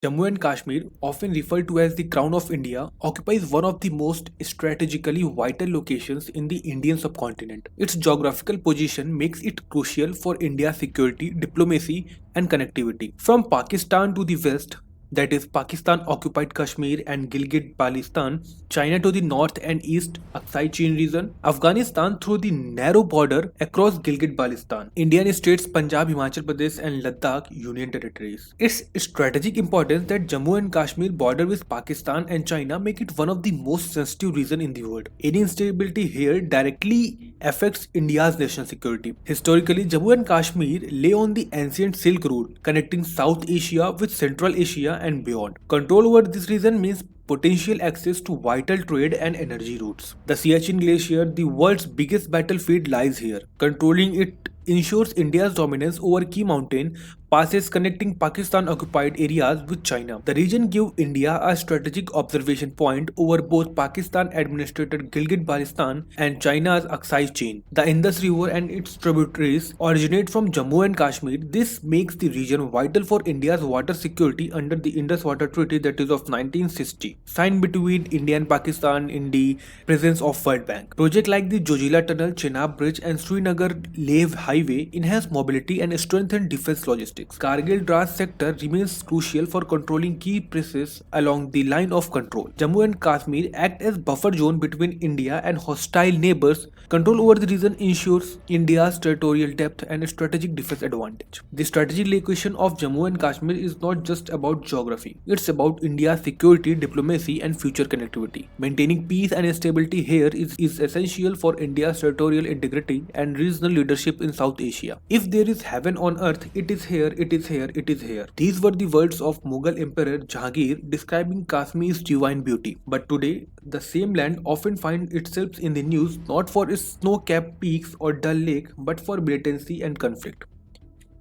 Jammu and Kashmir, often referred to as the crown of India, occupies one of the most strategically vital locations in the Indian subcontinent. Its geographical position makes it crucial for India's security, diplomacy, and connectivity. From Pakistan to the west, that is Pakistan occupied Kashmir and Gilgit Baltistan, China to the north and east, Aksai Chin region, Afghanistan through the narrow border across Gilgit Baltistan, Indian states Punjab, Himachal Pradesh, and Ladakh Union territories. Its strategic importance that Jammu and Kashmir border with Pakistan and China make it one of the most sensitive regions in the world. Any instability here directly affects India's national security. Historically, Jammu and Kashmir lay on the ancient Silk Route, connecting South Asia with Central Asia and beyond. Control over this region means potential access to vital trade and energy routes. The Siachen Glacier, the world's biggest battlefield, lies here. Controlling it ensures India's dominance over key mountain passes connecting Pakistan-occupied areas with China. The region gives India a strategic observation point over both Pakistan-administered Gilgit-Baltistan and China's Aksai chain. The Indus River and its tributaries originate from Jammu and Kashmir. This makes the region vital for India's water security under the Indus Water Treaty that is of 1960, signed between India and Pakistan in the presence of World Bank. Projects like the Jojila Tunnel, Chenab Bridge and Srinagar-Leh Highway enhance mobility and strengthen defense logistics. Kargil Dras sector remains crucial for controlling key places along the line of control. Jammu and Kashmir act as buffer zone between India and hostile neighbors. Control over the region ensures India's territorial depth and strategic defense advantage. The strategic location of Jammu and Kashmir is not just about geography. It's about India's security, diplomacy and future connectivity. Maintaining peace and stability here is essential for India's territorial integrity and regional leadership in South Asia. If there is heaven on earth, it is here, it is here, it is here. These were the words of Mughal Emperor Jahangir describing Kashmir's divine beauty. But today, the same land often finds itself in the news not for its snow-capped peaks or Dal Lake, but for militancy and conflict.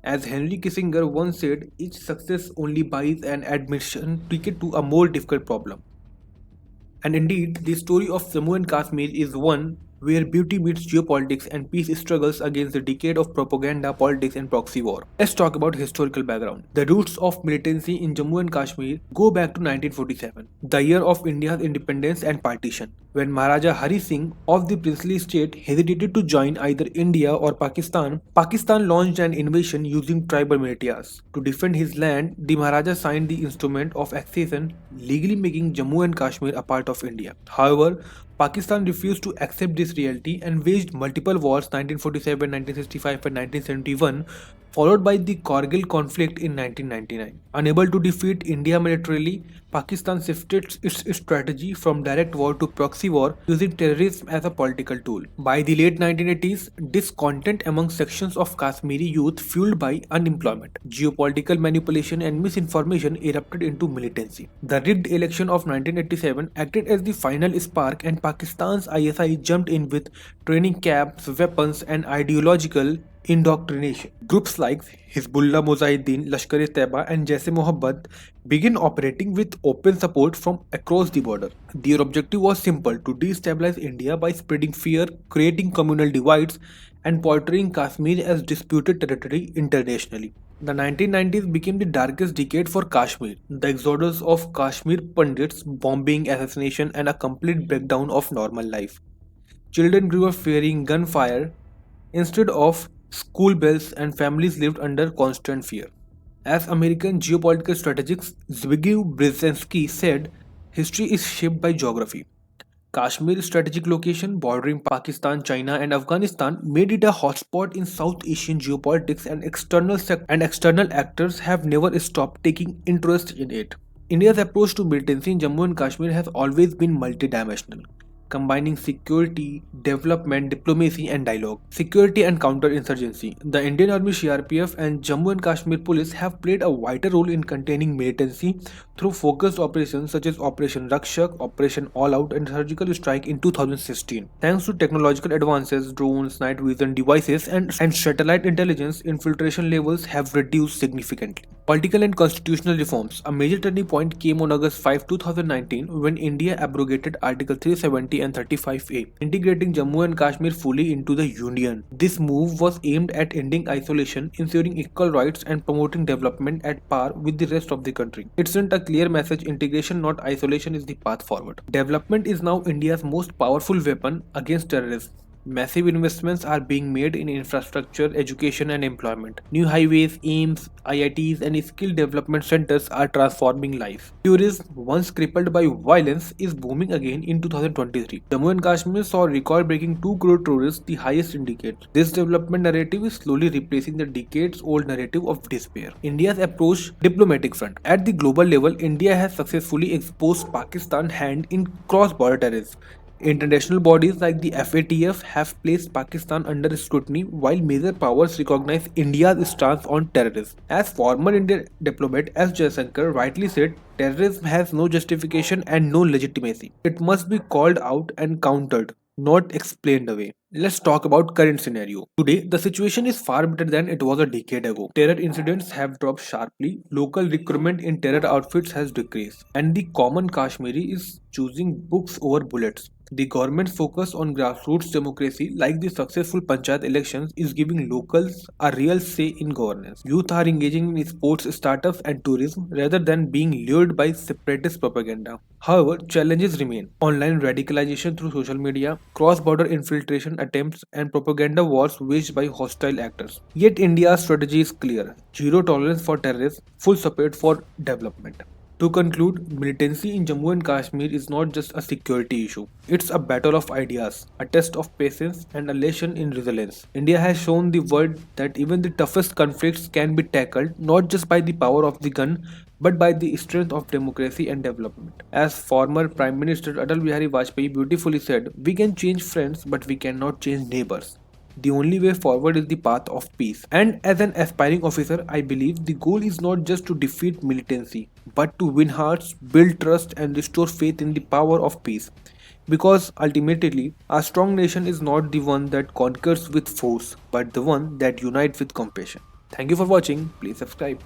As Henry Kissinger once said, each success only buys an admission ticket to a more difficult problem. And indeed, the story of Jammu and Kashmir is one where beauty meets geopolitics and peace struggles against the decade of propaganda, politics, and proxy war. Let's talk about historical background. The roots of militancy in Jammu and Kashmir go back to 1947, the year of India's independence and partition, when Maharaja Hari Singh of the princely state hesitated to join either India or Pakistan. Pakistan launched an invasion using tribal militias. To defend his land, the Maharaja signed the instrument of accession, legally making Jammu and Kashmir a part of India. However, Pakistan refused to accept this reality and waged multiple wars 1947, 1965 and 1971, followed by the Kargil conflict in 1999. Unable to defeat India militarily, Pakistan shifted its strategy from direct war to proxy war, using terrorism as a political tool. By the late 1980s, discontent among sections of Kashmiri youth fueled by unemployment, geopolitical manipulation and misinformation erupted into militancy. The rigged election of 1987 acted as the final spark and Pakistan's ISI jumped in with training camps, weapons and ideological indoctrination. Groups like Hizbullah Mujahideen, Lashkar-e-Taiba and Jaish-e-Mohammed began operating with open support from across the border. Their objective was simple: to destabilize India by spreading fear, creating communal divides and portraying Kashmir as disputed territory internationally. The 1990s became the darkest decade for Kashmir. The exodus of Kashmir Pandits, bombing, assassination and a complete breakdown of normal life. Children grew up fearing gunfire instead of school bells, and families lived under constant fear. As American geopolitical strategist Zbigniew Brzezinski said, history is shaped by geography. Kashmir's strategic location bordering Pakistan, China, and Afghanistan made it a hotspot in South Asian geopolitics, and external actors have never stopped taking interest in it. India's approach to militancy in Jammu and Kashmir has always been multidimensional, combining security, development, diplomacy, and dialogue. Security and counterinsurgency. The Indian Army CRPF and Jammu and Kashmir Police have played a vital role in containing militancy through focused operations such as Operation Rakshak, Operation All Out, and Surgical Strike in 2016. Thanks to technological advances, drones, night vision devices, and satellite intelligence, infiltration levels have reduced significantly. Political and constitutional reforms. A major turning point came on August 5, 2019, when India abrogated Article 370 and 35A, integrating Jammu and Kashmir fully into the Union. This move was aimed at ending isolation, ensuring equal rights, and promoting development at par with the rest of the country. It sent a clear message: integration, not isolation, is the path forward. Development is now India's most powerful weapon against terrorism. Massive investments are being made in infrastructure, education, and employment. New highways, AIMS, IITs, and skill development centers are transforming lives. Tourism, once crippled by violence, is booming again in 2023. Jammu and Kashmir saw a record breaking 2 crore tourists, the highest in decades. This development narrative is slowly replacing the decades old narrative of despair. India's approach, diplomatic front. At the global level, India has successfully exposed Pakistan's hand in cross border terrorism. International bodies like the FATF have placed Pakistan under scrutiny while major powers recognize India's stance on terrorism. As former Indian diplomat S. Jaishankar rightly said, terrorism has no justification and no legitimacy. It must be called out and countered, not explained away. Let's talk about current scenario. Today, the situation is far better than it was a decade ago. Terror incidents have dropped sharply, local recruitment in terror outfits has decreased, and the common Kashmiri is choosing books over bullets. The government's focus on grassroots democracy, like the successful panchayat elections, is giving locals a real say in governance. Youth are engaging in sports, startups, and tourism rather than being lured by separatist propaganda. However, challenges remain. Online radicalization through social media, cross border infiltration attempts, and propaganda wars waged by hostile actors. Yet, India's strategy is clear: zero tolerance for terrorism, full support for development. To conclude, militancy in Jammu and Kashmir is not just a security issue. It's a battle of ideas, a test of patience, and a lesson in resilience. India has shown the world that even the toughest conflicts can be tackled not just by the power of the gun, but by the strength of democracy and development. As former Prime Minister Atal Bihari Vajpayee beautifully said, we can change friends, but we cannot change neighbors. The only way forward is the path of peace. And as an aspiring officer, I believe the goal is not just to defeat militancy, but to win hearts, build trust, and restore faith in the power of peace. Because ultimately, a strong nation is not the one that conquers with force, but the one that unites with compassion. Thank you for watching. Please subscribe.